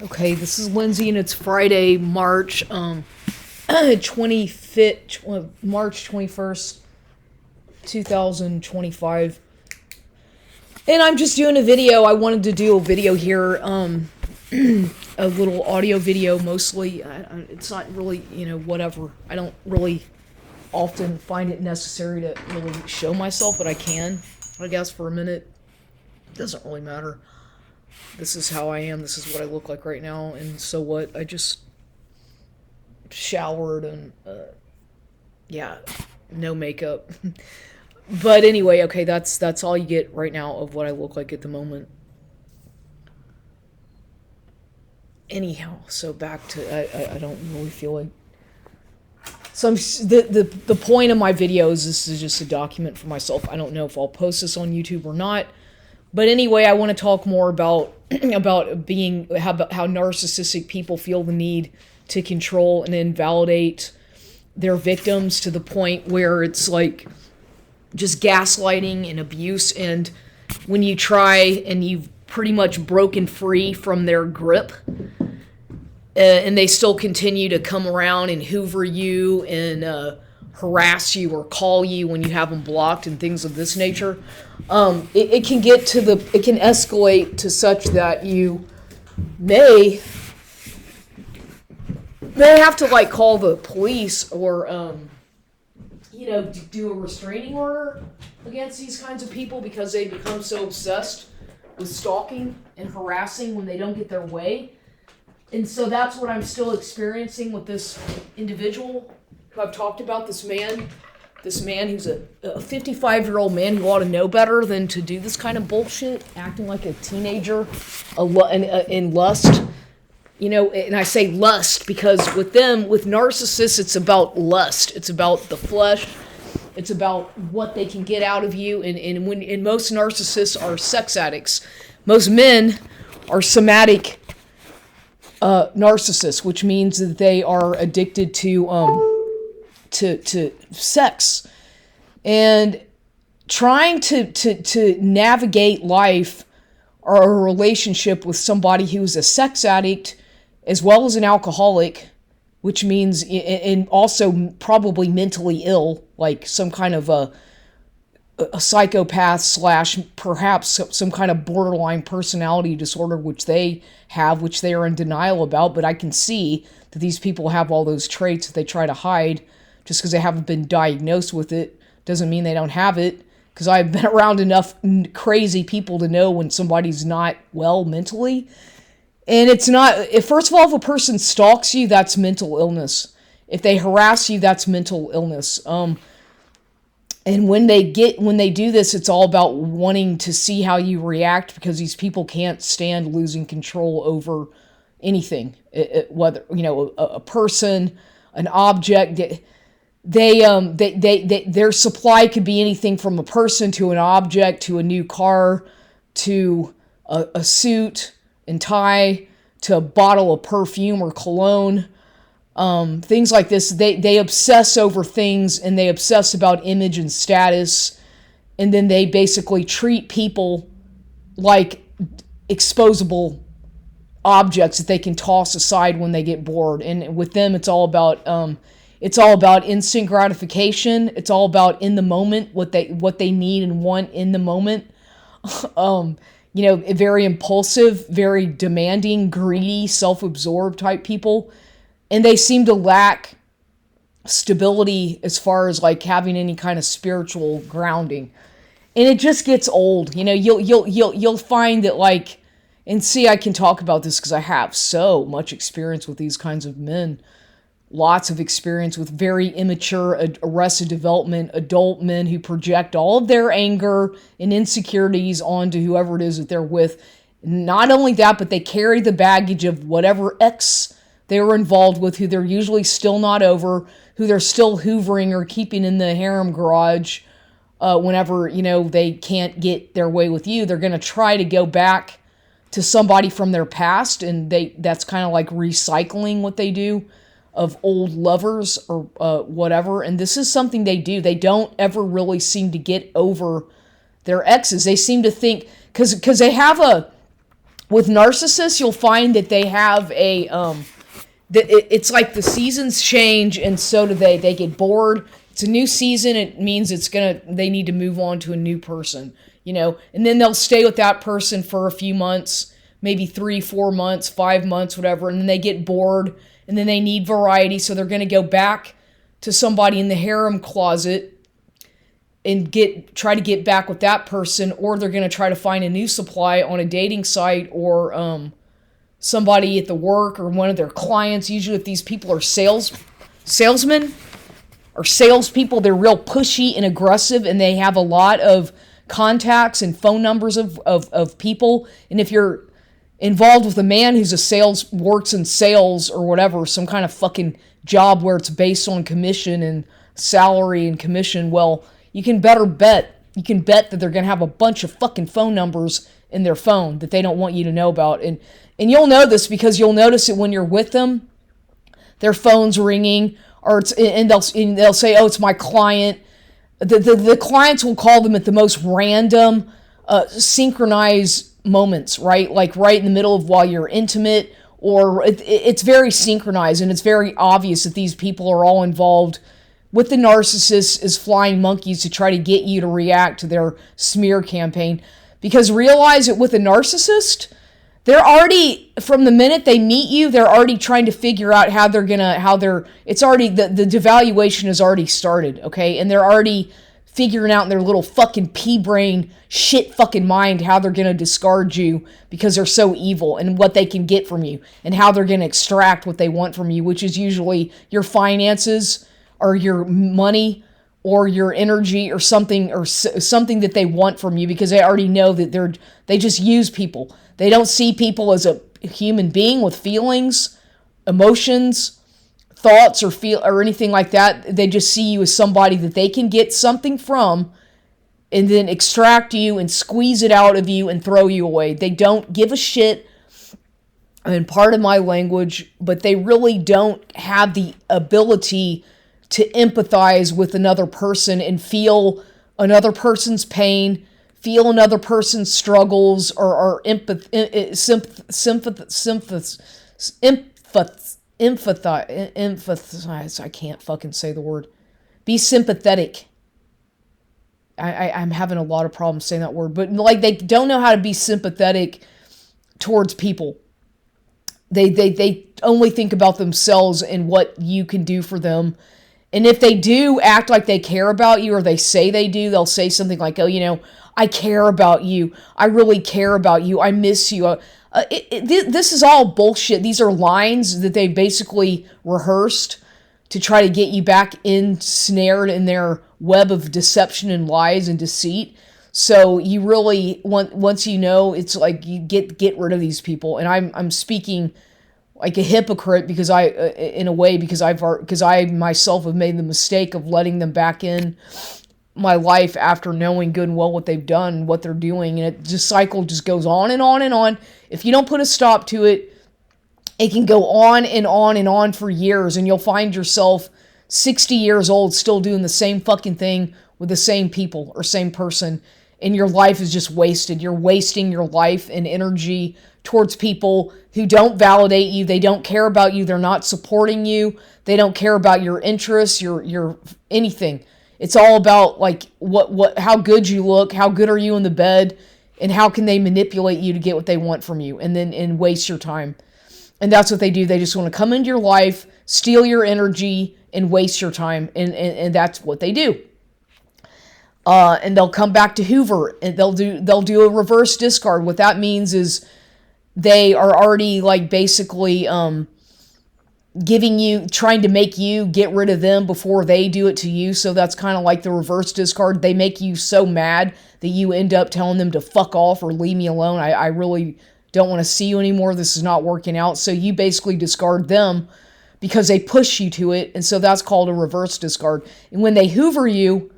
Okay, this is Lindsay, and it's Friday, March 25th, March 21st, 2025. And I'm just doing a video. I wanted to do a video here, a little audio video mostly. It's not really, whatever. I don't really often find it necessary to really show myself, but I can, I guess, for a minute. It doesn't really matter. This is how I am. This is what I look like right now. And so what? I just showered and, no makeup. But anyway, okay, that's all you get right now of what I look like at the moment. Anyhow, so back to, I don't really feel like... So the point of my video is this is just a document for myself. I don't know if I'll post this on YouTube or not. But anyway, I want to talk more about about how narcissistic people feel the need to control and invalidate their victims to the point where it's like just gaslighting and abuse. And when you try and you've pretty much broken free from their grip, and they still continue to come around and hoover you and harass you or call you when you have them blocked and things of this nature, it can it can escalate to such that you may have to like call the police or do a restraining order against these kinds of people because they become so obsessed with stalking and harassing when they don't get their way. And so that's what I'm still experiencing with this individual who I've talked about, this man who's a 55-year-old man who ought to know better than to do this kind of bullshit, acting like a teenager in lust. And I say lust because with narcissists, it's about lust. It's about the flesh. It's about what they can get out of you. And most narcissists are sex addicts. Most men are somatic narcissists, which means that they are addicted to sex, and trying to navigate life or a relationship with somebody who's a sex addict as well as an alcoholic, which means and also probably mentally ill, like some kind of a psychopath / perhaps some kind of borderline personality disorder, which they are in denial about. But I can see that these people have all those traits that they try to hide. Just because they haven't been diagnosed with it doesn't mean they don't have it, because I've been around enough crazy people to know when somebody's not well mentally. And it's not, first of all, if a person stalks you, that's mental illness. If they harass you, that's mental illness. And when they do this, it's all about wanting to see how you react, because these people can't stand losing control over anything, whether a person, an object. Their supply could be anything from a person to an object to a new car to a suit and tie to a bottle of perfume or cologne. Things like this. They obsess over things, and they obsess about image and status, and then they basically treat people like exposable objects that they can toss aside when they get bored. And with them, it's all about instant gratification. It's all about in the moment, what they need and want in the moment. Very impulsive, very demanding, greedy, self-absorbed type people. And they seem to lack stability as far as like having any kind of spiritual grounding. And it just gets old. You'll find that like, and see, I can talk about this because I have so much experience with these kinds of men. Lots of experience with very immature, arrested development, adult men who project all of their anger and insecurities onto whoever it is that they're with. Not only that, but they carry the baggage of whatever ex they were involved with, who they're usually still not over, who they're still hoovering or keeping in the harem garage whenever, they can't get their way with you. They're going to try to go back to somebody from their past, and that's kind of like recycling what they do of old lovers or whatever. And this is something they do. They don't ever really seem to get over their exes. They seem to think, because they have With narcissists, you'll find that they have it's like the seasons change, and so do they. They get bored. It's a new season. It means they need to move on to a new person, and then they'll stay with that person for a few months, maybe 3, 4 months, 5 months, whatever, and then they get bored, and then they need variety, so they're going to go back to somebody in the harem closet and try to get back with that person, or they're going to try to find a new supply on a dating site, or somebody at the work, or one of their clients. Usually if these people are salesmen or salespeople, they're real pushy and aggressive, and they have a lot of contacts and phone numbers of people. And if you're involved with a man who's works in sales or whatever, some kind of fucking job where it's based on commission and salary and commission, well, you can bet that they're going to have a bunch of fucking phone numbers in their phone that they don't want you to know about. And you'll know this because you'll notice it when you're with them. Their phone's ringing, and they'll say, "Oh, it's my client." The clients will call them at the most random, synchronized moments, right? Like right in the middle of while you're intimate, or it's very synchronized, and it's very obvious that these people are all involved with the narcissist as flying monkeys to try to get you to react to their smear campaign. Because realize that with a narcissist, they're already, from the minute they meet you, they're already trying to figure out the devaluation has already started, okay? And they're already figuring out in their little fucking pea-brain, shit fucking mind how they're gonna discard you because they're so evil, and what they can get from you, and how they're gonna extract what they want from you, which is usually your finances, or your money, or your energy, or something that they want from you, because they already know that they just use people. They don't see people as a human being with feelings, emotions, thoughts, or anything like that. They just see you as somebody that they can get something from, and then extract you and squeeze it out of you and throw you away. They don't give a shit. And pardon my language, but they really don't have the ability to empathize with another person and feel another person's pain, feel another person's struggles, or empathize. I can't fucking say the word. Be sympathetic. I'm having a lot of problems saying that word, but like they don't know how to be sympathetic towards people. They only think about themselves and what you can do for them. And if they do act like they care about you, or they say they do, they'll say something like, "Oh, I care about you. I really care about you. I miss you." This is all bullshit. These are lines that they basically rehearsed to try to get you back ensnared in their web of deception and lies and deceit. So you really once it's like you get rid of these people. And I'm speaking like a hypocrite because I myself have made the mistake of letting them back in my life after knowing good and well what they've done and what they're doing, and the cycle just goes on and on and on. If you don't put a stop to it, it can go on and on and on for years, and you'll find yourself 60 years old still doing the same fucking thing with the same people or same person, and your life is just wasted. You're wasting your life and energy towards people who don't validate you. They don't care about you. They're not supporting you. They don't care about your interests, your anything. It's all about like how good you look, how good are you in the bed, and how can they manipulate you to get what they want from you, and waste your time. And that's what they do. They just want to come into your life, steal your energy, and waste your time, and that's what they do. And they'll come back to Hoover, and they'll do a reverse discard. What that means is they are already like basically trying to make you get rid of them before they do it to you. So that's kind of like the reverse discard. They make you so mad that you end up telling them to fuck off or leave me alone. I really don't want to see you anymore. This is not working out. So you basically discard them because they push you to it. And so that's called a reverse discard. And when they Hoover you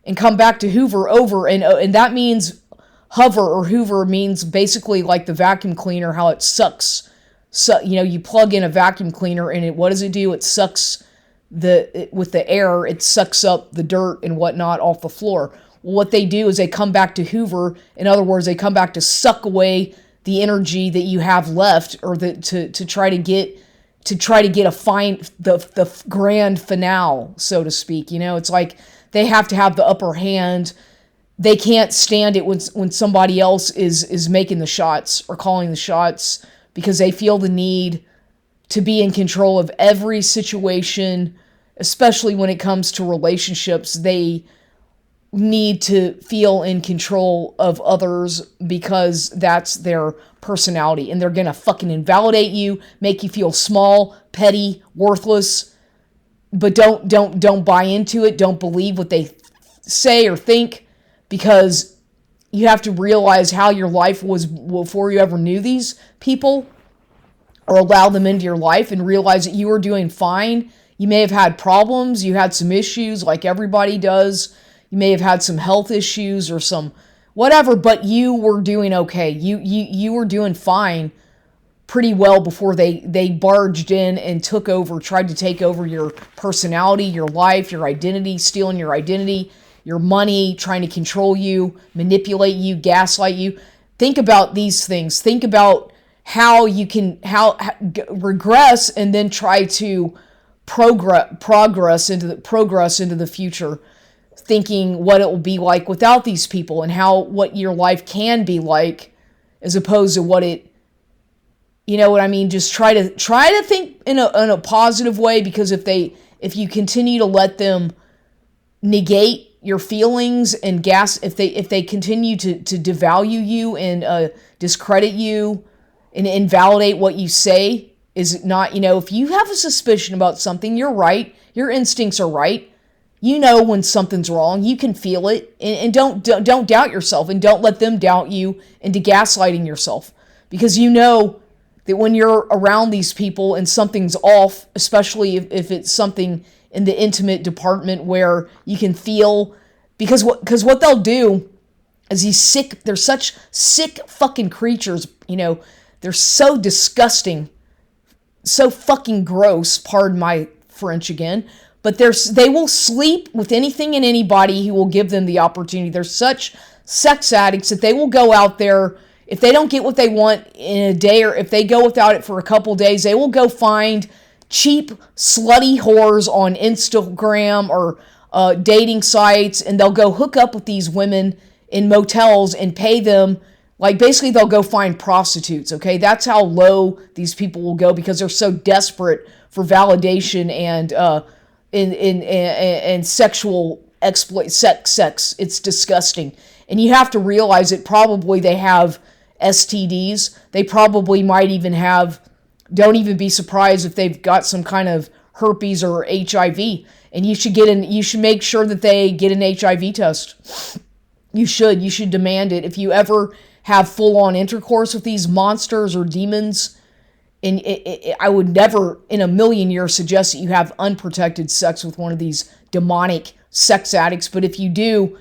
and come back to Hoover over, and that means hover or Hoover means basically like the vacuum cleaner, how it sucks. So, you plug in a vacuum cleaner and what does it do? It sucks with the air, it sucks up the dirt and whatnot off the floor. Well, what they do is they come back to Hoover. In other words, they come back to suck away the energy that you have left, or to try to get the grand finale, so to speak. It's like they have to have the upper hand. They can't stand it when somebody else is making the shots or calling the shots, because they feel the need to be in control of every situation, especially when it comes to relationships. They need to feel in control of others because that's their personality, and they're gonna fucking invalidate you, make you feel small, petty, worthless. But don't buy into it. Don't believe what they say or think, because you have to realize how your life was before you ever knew these people or allow them into your life, and realize that you were doing fine. You may have had problems, you had some issues like everybody does. You may have had some health issues or some whatever, but you were doing okay. You were doing fine pretty well before they barged in and tried to take over your personality, your life, your identity, stealing your identity, your money, trying to control you, manipulate you, gaslight you. Think about these things. Think about how you can regress and then try to progress into the future, thinking what it will be like without these people, and what your life can be like, as opposed to what it, you know what I mean? Just try to think in a positive way, because if you continue to let them negate your feelings and if they continue to devalue you and discredit you and invalidate what you say, is not, if you have a suspicion about something, you're right. Your instincts are right. You know when something's wrong. You can feel it, and don't doubt yourself, and don't let them doubt you into gaslighting yourself, because you know that when you're around these people and something's off, especially if it's something in the intimate department where you can feel, because what they'll do is they're such sick fucking creatures, they're so disgusting, so fucking gross, pardon my French again, but they will sleep with anything and anybody who will give them the opportunity. They're such sex addicts that they will go out there. If they don't get what they want in a day, or if they go without it for a couple days, they will go find cheap, slutty whores on Instagram or dating sites, and they'll go hook up with these women in motels and pay them. Like, basically, they'll go find prostitutes, okay? That's how low these people will go, because they're so desperate for validation and sexual exploit, sex. It's disgusting. And you have to realize that probably they have STDs. They probably might even don't even be surprised if they've got some kind of herpes or HIV. And you should make sure that they get an HIV test. You should demand it. If you ever have full-on intercourse with these monsters or demons, and I would never in a million years suggest that you have unprotected sex with one of these demonic sex addicts. But if you do,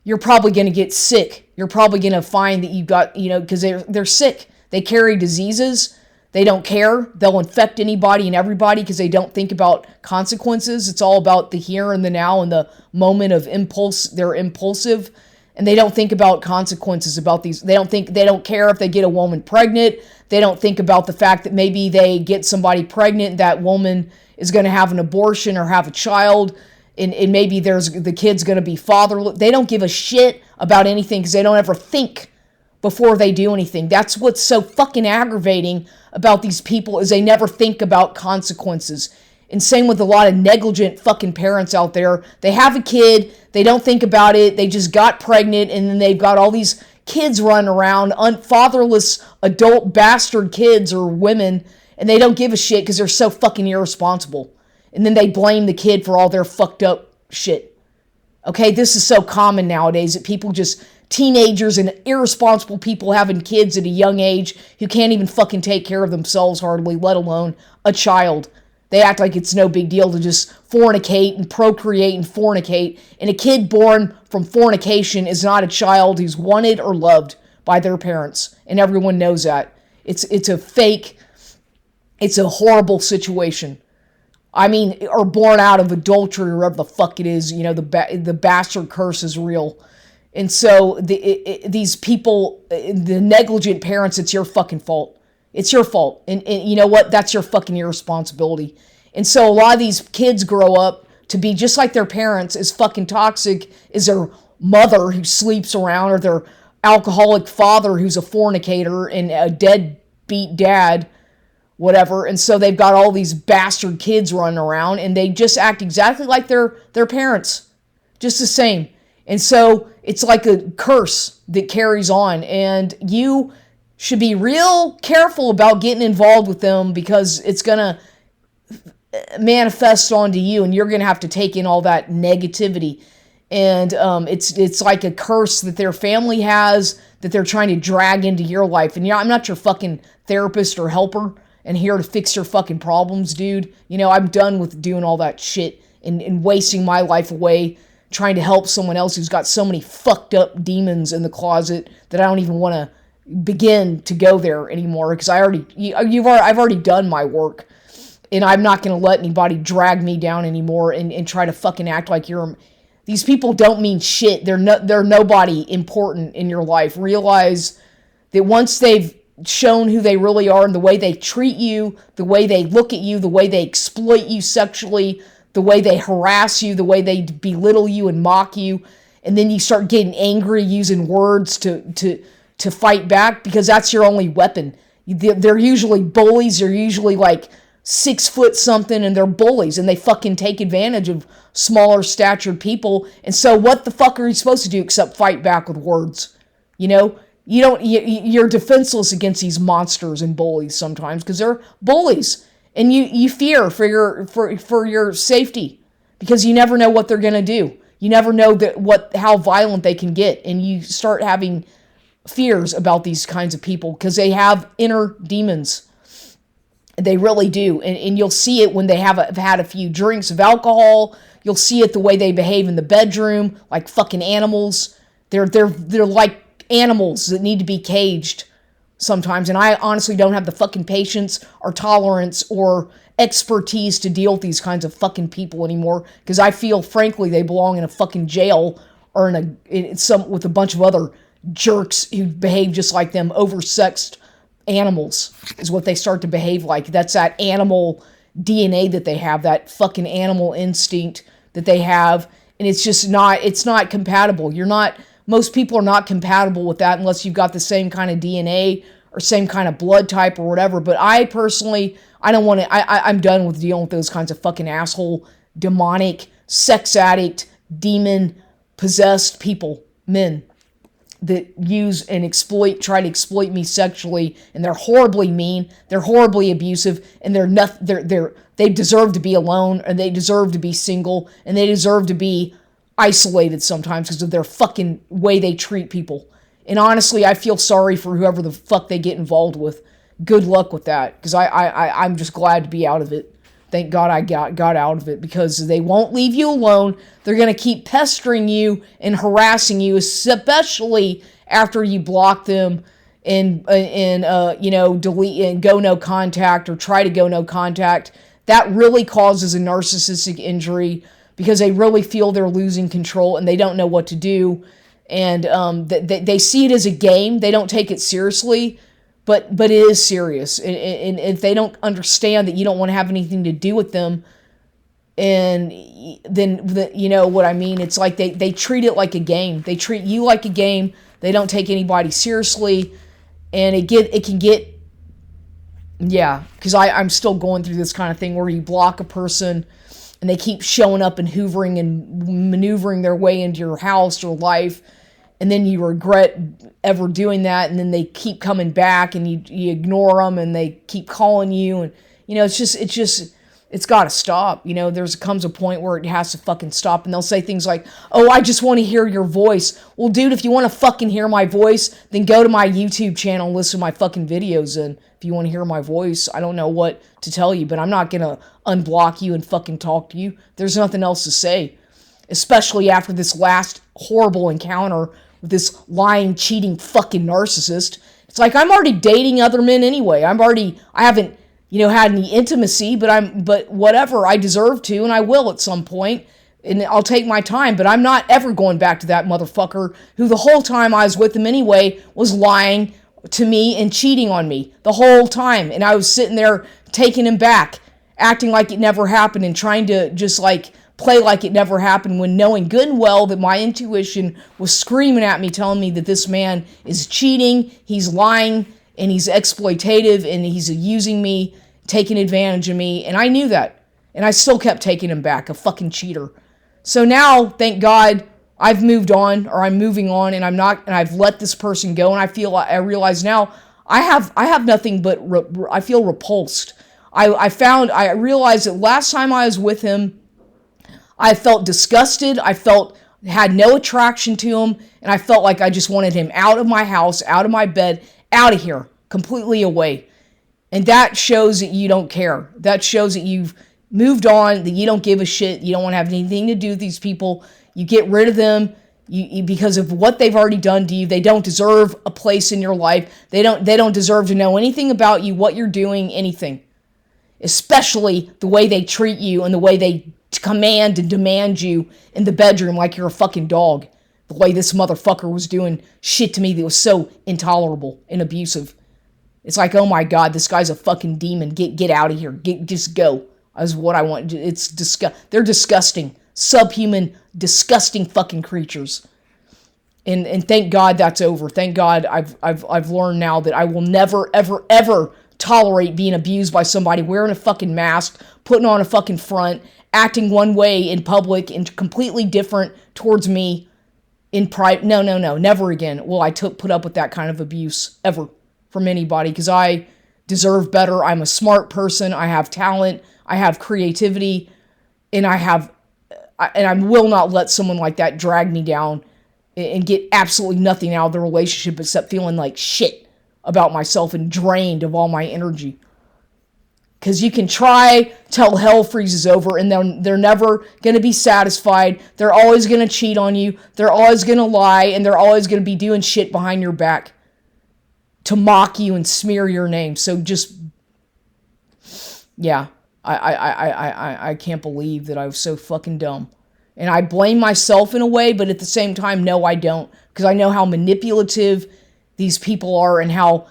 you're probably going to get sick. You're probably going to find that you got, because they're sick. They carry diseases. They don't care. They'll infect anybody and everybody because they don't think about consequences. It's all about the here and the now and the moment of impulse. They're impulsive, and they don't think about consequences about these. They don't care if they get a woman pregnant. They don't think about the fact that maybe they get somebody pregnant, that woman is going to have an abortion or have a child, and maybe the kid's going to be fatherless. They don't give a shit about anything because they don't ever think before they do anything. That's what's so fucking aggravating about these people, is they never think about consequences. And same with a lot of negligent fucking parents out there. They have a kid, they don't think about it, they just got pregnant, and then they've got all these kids running around, fatherless adult bastard kids or women, and they don't give a shit because they're so fucking irresponsible. And then they blame the kid for all their fucked up shit. Okay, this is so common nowadays that teenagers and irresponsible people having kids at a young age who can't even fucking take care of themselves hardly, let alone a child. They act like it's no big deal to just fornicate and procreate and fornicate. And a kid born from fornication is not a child who's wanted or loved by their parents. And everyone knows that. It's a horrible situation. I mean, or born out of adultery or whatever the fuck it is. The bastard curse is real. And so these people, the negligent parents, it's your fucking fault. It's your fault. And you know what? That's your fucking irresponsibility. And so a lot of these kids grow up to be just like their parents, as fucking toxic as their mother who sleeps around, or their alcoholic father who's a fornicator, and a deadbeat dad, whatever. And so they've got all these bastard kids running around, and they just act exactly like their parents, just the same. And so it's like a curse that carries on, and you should be real careful about getting involved with them, because it's gonna manifest onto you, and you're gonna have to take in all that negativity. And it's like a curse that their family has, that they're trying to drag into your life. And I'm not your fucking therapist or helper and here to fix your fucking problems, dude. I'm done with doing all that shit and wasting my life away trying to help someone else who's got so many fucked up demons in the closet that I don't even want to begin to go there anymore, because I've already done my work, and I'm not going to let anybody drag me down anymore and try to fucking act like these people don't mean shit. They're nobody important in your life. Realize that once they've shown who they really are, and the way they treat you, the way they look at you, the way they exploit you sexually, the way they harass you, the way they belittle you and mock you, and then you start getting angry using words to fight back, because that's your only weapon. They're usually bullies. They're usually like 6 foot something, and they're bullies, and they fucking take advantage of smaller statured people. And so what the fuck are you supposed to do except fight back with words? You're defenseless against these monsters and bullies sometimes, because they're bullies, and you fear for your safety, because you never know what they're going to do. You never know how violent they can get, and you start having fears about these kinds of people, because they have inner demons. They really do. And you'll see it when they have had a few drinks of alcohol. You'll see it the way they behave in the bedroom, like fucking animals. They're like animals that need to be caged sometimes. And I honestly don't have the fucking patience or tolerance or expertise to deal with these kinds of fucking people anymore, because I feel, frankly, they belong in a fucking jail, or with a bunch of other jerks who behave just like them. Oversexed animals is what they start to behave like. That's that animal DNA that they have, that fucking animal instinct that they have, and it's not compatible. Most people are not compatible with that unless you've got the same kind of DNA or same kind of blood type or whatever. But I personally, I don't want to, I'm done with dealing with those kinds of fucking asshole, demonic, sex addict, demon possessed people, men that use and try to exploit me sexually, and they're horribly mean, they're horribly abusive, and they deserve to be alone, and they deserve to be single, and they deserve to be isolated sometimes because of their fucking way they treat people. And honestly, I feel sorry for whoever the fuck they get involved with. Good luck with that, because I'm just glad to be out of it. Thank God I got out of it, because they won't leave you alone. They're going to keep pestering you and harassing you, especially after you block them and delete and go no contact, or try to go no contact. That really causes a narcissistic injury, because they really feel they're losing control and they don't know what to do. And they see it as a game. They don't take it seriously. But it is serious, and if they don't understand that you don't want to have anything to do with them, and then you know what I mean. It's like they treat it like a game. They treat you like a game. They don't take anybody seriously, and it can get, yeah. Because I'm still going through this kind of thing where you block a person, and they keep showing up and hoovering and maneuvering their way into your house or life. And then you regret ever doing that, and then they keep coming back, and you ignore them, and they keep calling you, and it's got to stop. Comes a point where it has to fucking stop, and they'll say things like, "Oh, I just want to hear your voice." Well, dude, if you want to fucking hear my voice, then go to my YouTube channel and listen to my fucking videos. And if you want to hear my voice, I don't know what to tell you, but I'm not gonna unblock you and fucking talk to you. There's nothing else to say, especially after this last horrible encounter with this lying, cheating fucking narcissist. It's like, I'm already dating other men anyway. I haven't, had any intimacy, but whatever, I deserve to, and I will at some point. And I'll take my time, but I'm not ever going back to that motherfucker who the whole time I was with him anyway was lying to me and cheating on me the whole time. And I was sitting there taking him back, acting like it never happened and trying to just like play like it never happened, when knowing good and well that my intuition was screaming at me, telling me that this man is cheating, he's lying, and he's exploitative, and he's using me, taking advantage of me. And I knew that. And I still kept taking him back, a fucking cheater. So now, thank God, I've moved on, or I'm moving on, and I've let this person go, and I realize now I have nothing but I feel repulsed. I realized that last time I was with him, I felt disgusted. I had no attraction to him, and I felt like I just wanted him out of my house, out of my bed, out of here, completely away. And that shows that you don't care. That shows that you've moved on, that you don't give a shit. You don't want to have anything to do with these people. You get rid of them because of what they've already done to you. They don't deserve a place in your life. They don't deserve to know anything about you, what you're doing, anything. Especially the way they treat you and the way they command and demand you in the bedroom like you're a fucking dog. The way this motherfucker was doing shit to me that was so intolerable and abusive. It's like, oh my God, this guy's a fucking demon. Get out of here. Just go. Is what I want. They're disgusting. Subhuman, disgusting fucking creatures. And thank God that's over. Thank God I've learned now that I will never, ever, ever tolerate being abused by somebody wearing a fucking mask, putting on a fucking front, acting one way in public and completely different towards me in private. No, never again will I put up with that kind of abuse ever from anybody, because I deserve better. I'm a smart person. I have talent. I have creativity, and I will not let someone like that drag me down and get absolutely nothing out of the relationship except feeling like shit about myself and drained of all my energy. Because you can try till hell freezes over, and they're never going to be satisfied. They're always going to cheat on you. They're always going to lie, and they're always going to be doing shit behind your back to mock you and smear your name. So just, yeah, I can't believe that I was so fucking dumb. And I blame myself in a way, but at the same time, no, I don't. Because I know how manipulative these people are and how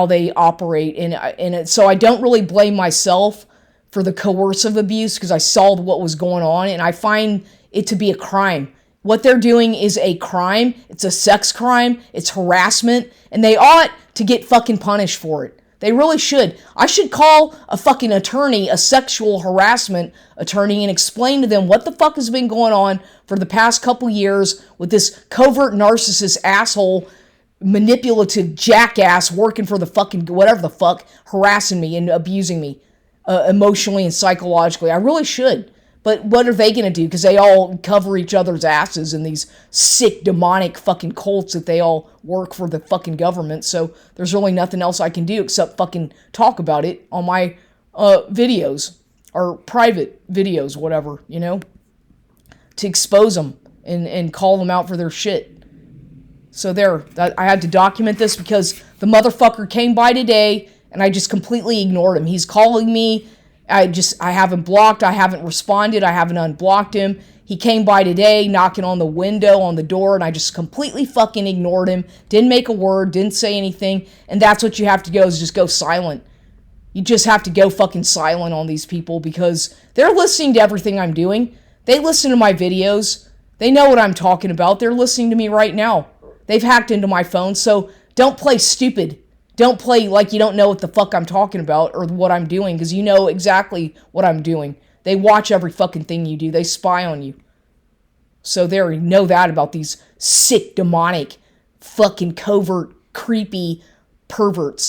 they operate. So I don't really blame myself for the coercive abuse, because I saw what was going on, and I find it to be a crime. What they're doing is a crime. It's a sex crime. It's harassment. And they ought to get fucking punished for it. They really should. I should call a fucking attorney, a sexual harassment attorney, and explain to them what the fuck has been going on for the past couple years with this covert narcissist asshole, manipulative jackass working for the fucking whatever the fuck, harassing me and abusing me emotionally and psychologically. I really should. But what are they going to do? Because they all cover each other's asses in these sick, demonic fucking cults that they all work for the fucking government. So there's really nothing else I can do except fucking talk about it on my videos or private videos, whatever, to expose them and call them out for their shit. So I had to document this because the motherfucker came by today and I just completely ignored him. He's calling me. I haven't blocked, I haven't responded, I haven't unblocked him. He came by today, knocking on the window, on the door, and I just completely fucking ignored him. Didn't make a word, didn't say anything, and that's what you have to go, is just go silent. You just have to go fucking silent on these people, because they're listening to everything I'm doing. They listen to my videos. They know what I'm talking about. They're listening to me right now. They've hacked into my phone, so don't play stupid. Don't play like you don't know what the fuck I'm talking about or what I'm doing, because you know exactly what I'm doing. They watch every fucking thing you do. They spy on you. So there, you know that about these sick, demonic, fucking covert, creepy perverts.